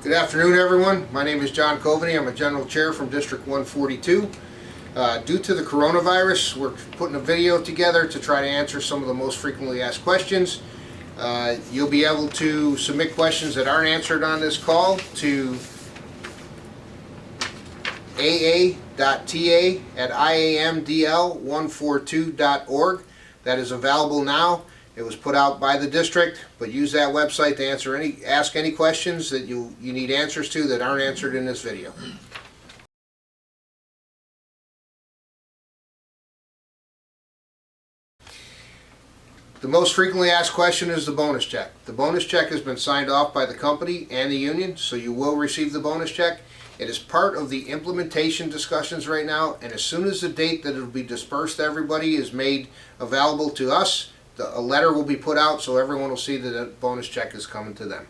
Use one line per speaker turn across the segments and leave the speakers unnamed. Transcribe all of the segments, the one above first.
Good afternoon, everyone. My name is John Coveney. I'm a General Chair from District 142. Due to the coronavirus, we're putting a video together to try to answer some of the most frequently asked questions. You'll be able to submit questions that aren't answered on this call to aa.ta@iamdl142.org. That is available now. It was put out by the district, but use that website to ask any questions that you need answers to that aren't answered in this video. The most frequently asked question is the bonus check. The bonus check has been signed off by the company and the union, so you will receive the bonus check. It is part of the implementation discussions right now, and as soon as the date that it will be dispersed to everybody is made available to us, a letter will be put out so everyone will see that a bonus check is coming to them.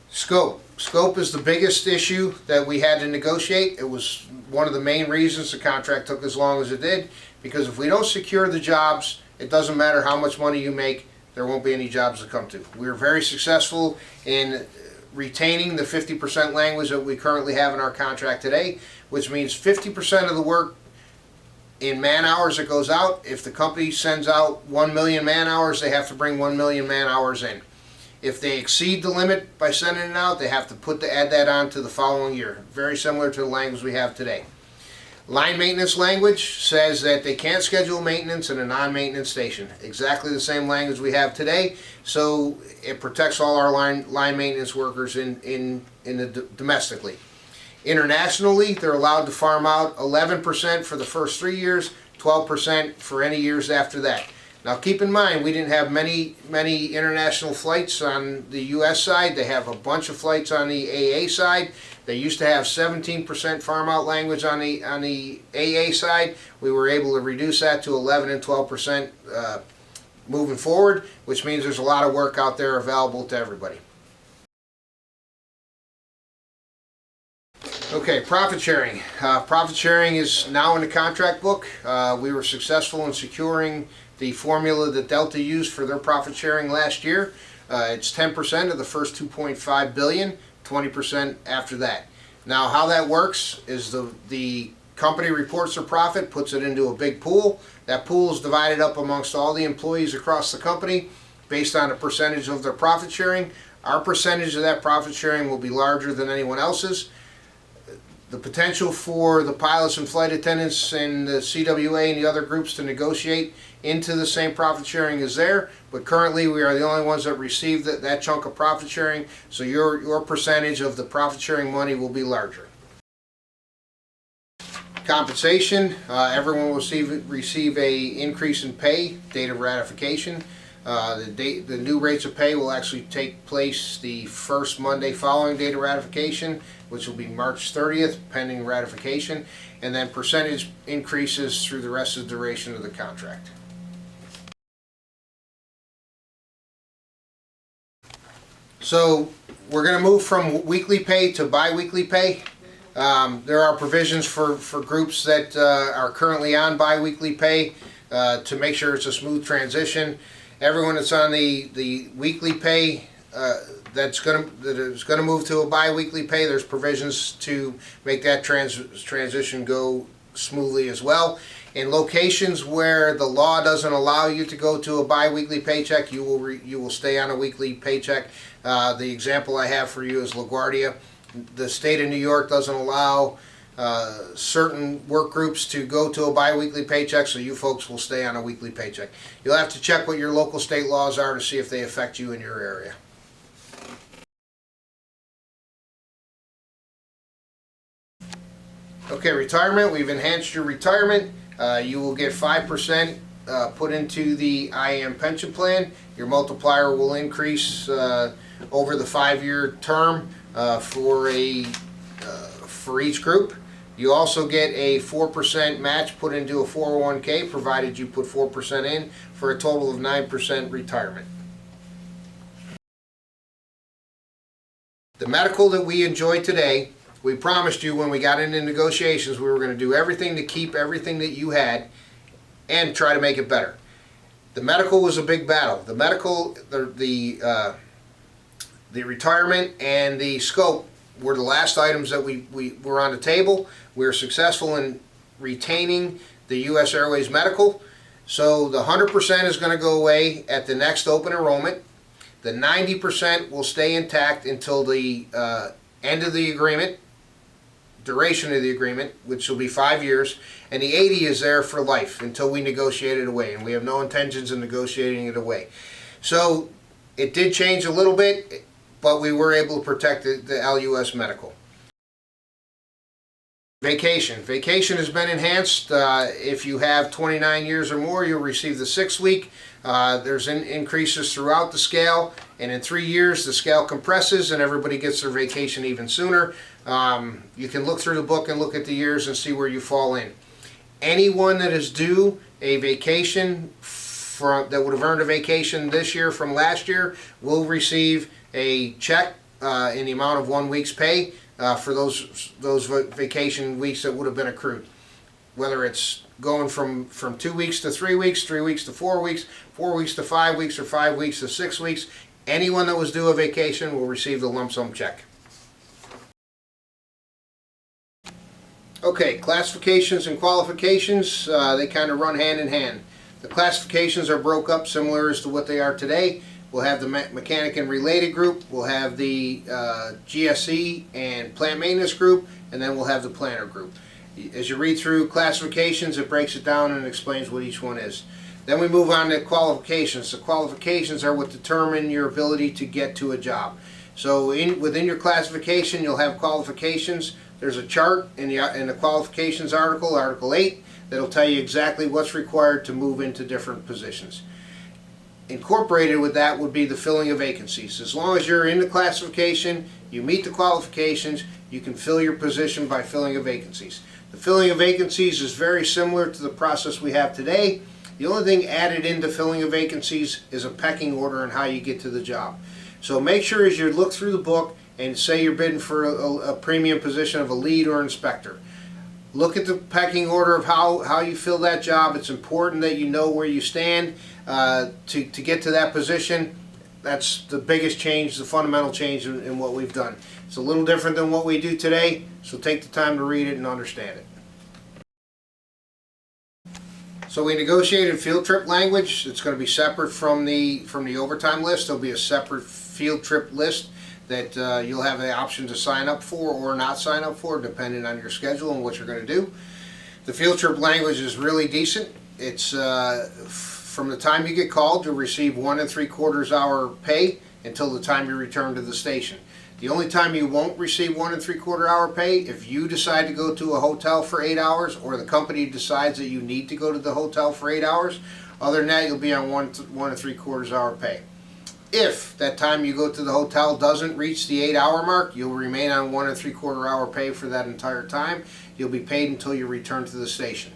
Scope. Scope is the biggest issue that we had to negotiate. It was one of the main reasons the contract took as long as it did, because if we don't secure the jobs, it doesn't matter how much money you make, there won't be any jobs to come to. We were very successful in retaining the 50% language that we currently have in our contract today, which means 50% of the work in man hours that goes out. If the company sends out 1 million man hours, they have to bring 1 million man hours in. If they exceed the limit by sending it out, they have to add that on to the following year. Very similar to the language we have today. Line maintenance language says that they can't schedule maintenance in a non-maintenance station. Exactly the same language we have today, so it protects all our line maintenance workers domestically. Internationally, they're allowed to farm out 11% for the first 3 years, 12% for any years after that. Now keep in mind, we didn't have many international flights on the US side. They have a bunch of flights on the AA side. They used to have 17% farm out language on the AA side. We were able to reduce that to 11 and 12% moving forward, which means there's a lot of work out there available to everybody. Okay, profit sharing. Profit sharing is now in the contract book. We were successful in securing the formula that Delta used for their profit sharing last year. It's 10% of the first $2.5 billion, 20% after that. Now how that works is the company reports their profit, puts it into a big pool. That pool is divided up amongst all the employees across the company based on a percentage of their profit sharing. Our percentage of that profit sharing will be larger than anyone else's. The potential for the pilots and flight attendants and the CWA and the other groups to negotiate into the same profit sharing is there, but currently we are the only ones that receive that chunk of profit sharing, so your percentage of the profit sharing money will be larger. Compensation, everyone will receive a increase in pay, date of ratification. The new rates of pay will actually take place the first Monday following date of ratification, which will be March 30th, pending ratification, and then percentage increases through the rest of the duration of the contract. So we're going to move from weekly pay to bi-weekly pay. There are provisions for groups that are currently on bi-weekly pay to make sure it's a smooth transition. Everyone that's on the weekly pay that is going to move to a bi-weekly pay, there's provisions to make that transition go smoothly as well. In locations where the law doesn't allow you to go to a bi-weekly paycheck, you will stay on a weekly paycheck. The example I have for you is LaGuardia. The state of New York doesn't allow certain work groups to go to a bi-weekly paycheck, so you folks will stay on a weekly paycheck. You'll have to check what your local state laws are to see if they affect you in your area. Okay, retirement. We've enhanced your retirement. You will get 5% put into the IAM pension plan. Your multiplier will increase over the 5-year term for each group. You also get a 4% match put into a 401k, provided you put 4% in, for a total of 9% retirement. The medical that we enjoy today, we promised you when we got into negotiations we were going to do everything to keep everything that you had and try to make it better. The medical was a big battle. The medical, the retirement and the scope were the last items that we were on the table. We were successful in retaining the U.S. Airways medical. So the 100% is going to go away at the next open enrollment. The 90% will stay intact until the end of the agreement, duration of the agreement, which will be 5 years, and the 80 is there for life until we negotiate it away, and we have no intentions of negotiating it away. So it did change a little bit, but we were able to protect the LUS medical. Vacation has been enhanced. If you have 29 years or more, you'll receive the 6 week. There's increases throughout the scale, and in 3 years the scale compresses and everybody gets their vacation even sooner. You can look through the book and look at the years and see where you fall in. Anyone that is due a vacation that would have earned a vacation this year from last year will receive a check in the amount of 1 week's pay for those vacation weeks that would have been accrued. Whether it's going from 2 weeks to 3 weeks, 3 weeks to 4 weeks, 4 weeks to 5 weeks, or 5 weeks to 6 weeks, anyone that was due a vacation will receive the lump sum check. Okay, classifications and qualifications, they kind of run hand in hand. The classifications are broke up similar as to what they are today. We'll have the mechanic and related group, we'll have the GSE and plant maintenance group, and then we'll have the planner group. As you read through classifications, it breaks it down and explains what each one is. Then we move on to qualifications. The qualifications are what determine your ability to get to a job. So within your classification, you'll have qualifications. There's a chart in the qualifications article, Article 8, that'll tell you exactly what's required to move into different positions. Incorporated with that would be the filling of vacancies. As long as you're in the classification, you meet the qualifications, you can fill your position by filling of vacancies. The filling of vacancies is very similar to the process we have today. The only thing added into filling of vacancies is a pecking order on how you get to the job. So make sure as you look through the book and say you're bidding for a premium position of a lead or inspector, look at the pecking order of how you fill that job. It's important that you know where you stand to get to that position. That's the biggest change, the fundamental change in what we've done. It's a little different than what we do today, so take the time to read it and understand it. So we negotiated field trip language. It's going to be separate from the overtime list. There'll be a separate field trip list that you'll have the option to sign up for or not sign up for, depending on your schedule and what you're going to do. The field trip language is really decent. It's from the time you get called, you'll receive 1 3/4 hour pay until the time you return to the station. The only time you won't receive 1 3/4 hour pay if you decide to go to a hotel for 8 hours or the company decides that you need to go to the hotel for 8 hours. Other than that, you'll be on 1 3/4 hour pay. If that time you go to the hotel doesn't reach the 8 hour mark, you'll remain on 1 3/4 hour pay for that entire time. You'll be paid until you return to the station.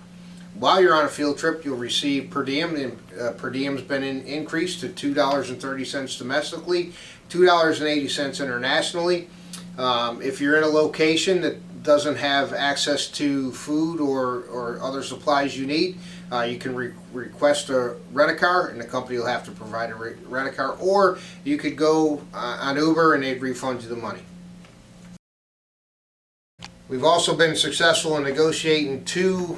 While you're on a field trip, you'll receive per diem. And per diem's been increased to $2.30 domestically, $2.80 internationally. If you're in a location that doesn't have access to food or other supplies you need, you can request a rent-a-car, and the company will have to provide a rent-a-car, or you could go on Uber and they'd refund you the money. We've also been successful in negotiating 2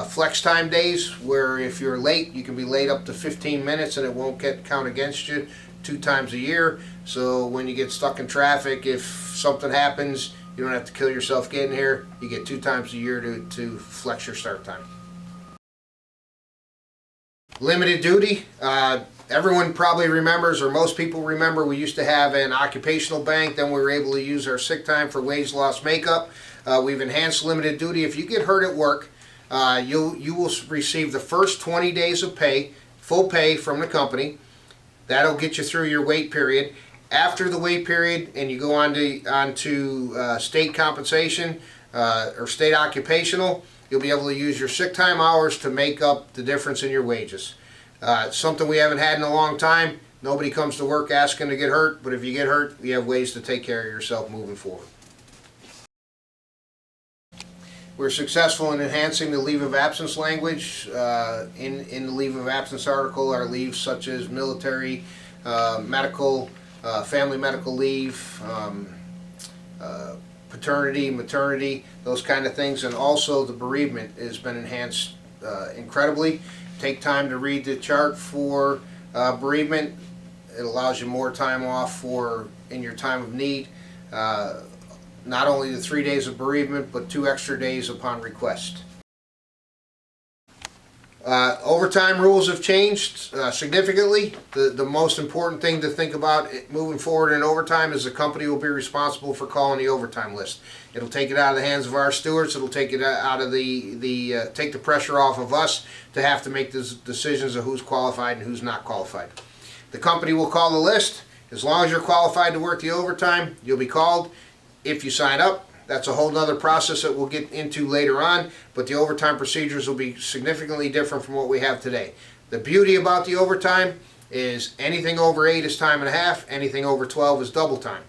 flex time days where if you're late, you can be late up to 15 minutes and it won't count against you 2 times a year. So when you get stuck in traffic, if something happens, you don't have to kill yourself getting here. You get 2 times a year to flex your start time. Limited duty. Everyone probably remembers, or most people remember, we used to have an occupational bank. Then we were able to use our sick time for wage loss makeup. We've enhanced limited duty. If you get hurt at work, you will receive the first 20 days of pay, full pay from the company. That'll get you through your wait period. After the wait period, and you go on to state compensation or state occupational, you'll be able to use your sick time hours to make up the difference in your wages. It's something we haven't had in a long time. Nobody comes to work asking to get hurt, but if you get hurt, you have ways to take care of yourself moving forward. We're successful in enhancing the leave of absence language. In the leave of absence article are leaves such as military, medical, family medical leave, paternity, maternity, those kind of things, and also the bereavement has been enhanced incredibly. Take time to read the chart for bereavement. It allows you more time off in your time of need. Not only the 3 days of bereavement, but 2 extra days upon request. Overtime rules have changed significantly. The most important thing to think about moving forward in overtime is the company will be responsible for calling the overtime list. It'll take it out of the hands of our stewards. It'll take it out of take the pressure off of us to have to make the decisions of who's qualified and who's not qualified. The company will call the list. As long as you're qualified to work the overtime, you'll be called. If you sign up, that's a whole other process that we'll get into later on, but the overtime procedures will be significantly different from what we have today. The beauty about the overtime is anything over 8 is time and a half, anything over 12 is double time.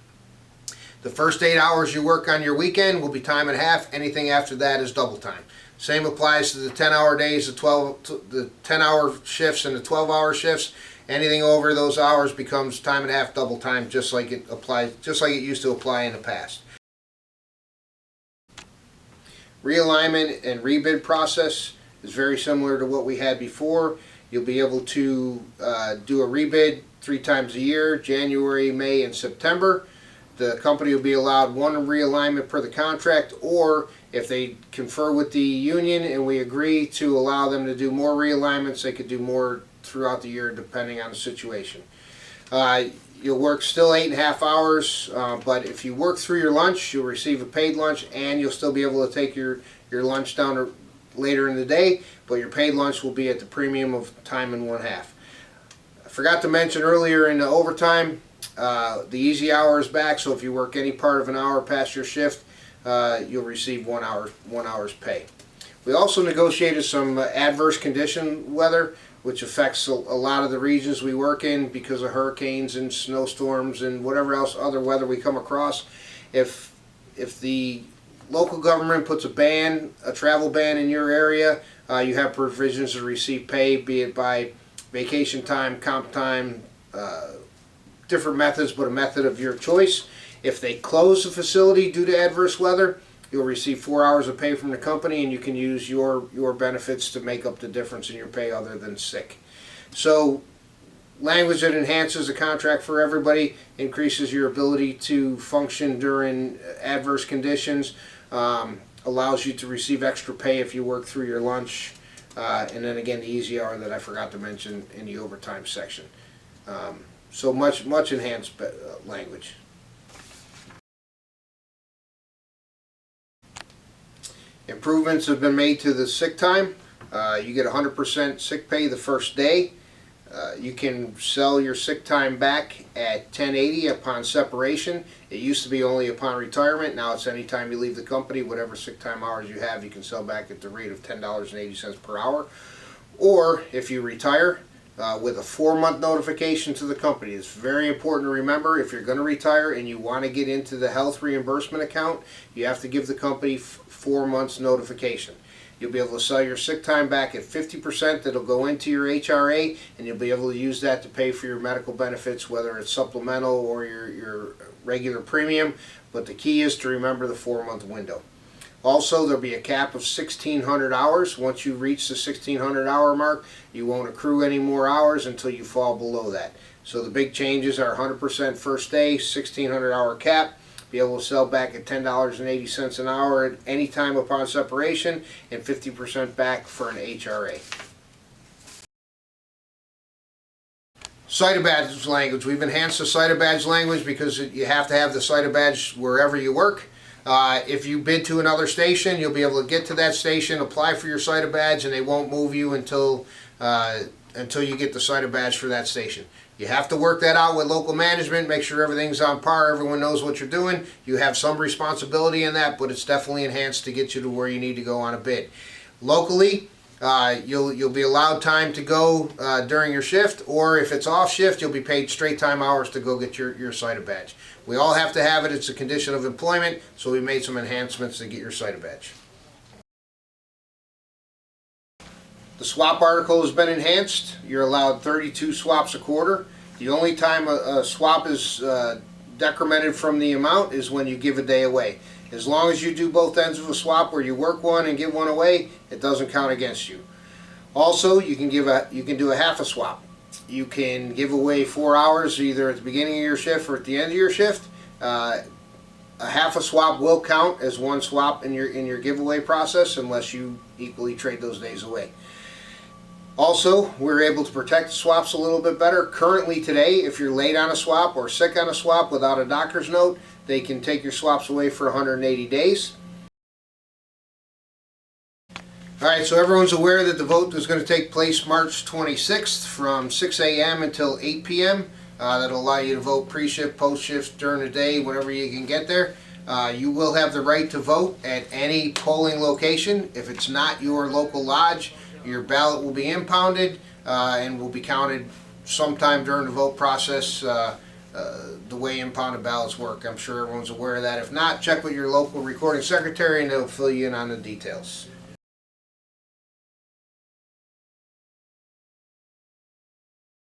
The first 8 hours you work on your weekend will be time and a half, anything after that is double time. Same applies to the 10-hour days, the 10-hour shifts and the 12-hour shifts. Anything over those hours becomes time and a half, double time, just like it used to apply in the past. Realignment and rebid process is very similar to what we had before. You'll be able to do a rebid 3 times a year, January, May, and September. The company will be allowed 1 realignment per the contract, or if they confer with the union and we agree to allow them to do more realignments, they could do more throughout the year depending on the situation. You'll work still 8.5 hours, but if you work through your lunch, you'll receive a paid lunch, and you'll still be able to take your lunch down later in the day, but your paid lunch will be at the premium of time and 1/2. I forgot to mention earlier in the overtime, the easy hour is back, so if you work any part of an hour past your shift, you'll receive 1 hour's pay. We also negotiated some adverse condition weather, which affects a lot of the regions we work in because of hurricanes and snowstorms and whatever else other weather we come across. If the local government puts a travel ban in your area, you have provisions to receive pay, be it by vacation time, comp time, different methods, but a method of your choice. If they close the facility due to adverse weather, you'll receive 4 hours of pay from the company, and you can use your benefits to make up the difference in your pay other than sick. So language that enhances the contract for everybody, increases your ability to function during adverse conditions, allows you to receive extra pay if you work through your lunch, and then again the easy hour that I forgot to mention in the overtime section. So much enhanced language. Improvements have been made to the sick time. You get 100% sick pay the first day. You can sell your sick time back at 1080 upon separation. It used to be only upon retirement. Now it's anytime you leave the company, whatever sick time hours you have, you can sell back at the rate of $10.80 per hour. Or if you retire, with a 4-month notification to the company. It's very important to remember, if you're going to retire and you want to get into the health reimbursement account, you have to give the company 4 months notification. You'll be able to sell your sick time back at 50%. That'll go into your HRA, and you'll be able to use that to pay for your medical benefits, whether it's supplemental or your regular premium. But the key is to remember the 4-month window. Also, there'll be a cap of 1,600 hours. Once you reach the 1,600 hour mark, you won't accrue any more hours until you fall below that. So the big changes are 100% first day, 1,600 hour cap, be able to sell back at $10.80 an hour at any time upon separation, and 50% back for an HRA. Cytobadge language. We've enhanced the Cytobadge language because you have to have the Cytobadge wherever you work. If you bid to another station, you'll be able to get to that station, apply for your Cytobadge, and they won't move you until you get the Cytobadge for that station. You have to work that out with local management, make sure everything's on par, everyone knows what you're doing. You have some responsibility in that, but it's definitely enhanced to get you to where you need to go on a bid. Locally, you'll be allowed time to go during your shift, or if it's off shift, you'll be paid straight time hours to go get your Cytobadge. We all have to have it. It's a condition of employment, so we made some enhancements to get your Cytobadge. The swap article has been enhanced. You're allowed 32 swaps a quarter. The only time a swap is decremented from the amount is when you give a day away. As long as you do both ends of a swap where you work one and give one away, it doesn't count against you. Also, you can do a half a swap. You can give away 4 hours either at the beginning of your shift or at the end of your shift. A half a swap will count as one swap in your giveaway process unless you equally trade those days away. Also, we're able to protect the swaps a little bit better. Currently today, if you're late on a swap or sick on a swap without a doctor's note, they can take your swaps away for 180 days. Alright, so everyone's aware that the vote is going to take place March 26th from 6 a.m. until 8 p.m. That'll allow you to vote pre-shift, post-shift, during the day, whenever you can get there. You will have the right to vote at any polling location. If it's not your local lodge, your ballot will be impounded and will be counted sometime during the vote process the way impounded ballots work. I'm sure everyone's aware of that. If not, check with your local recording secretary and they'll fill you in on the details.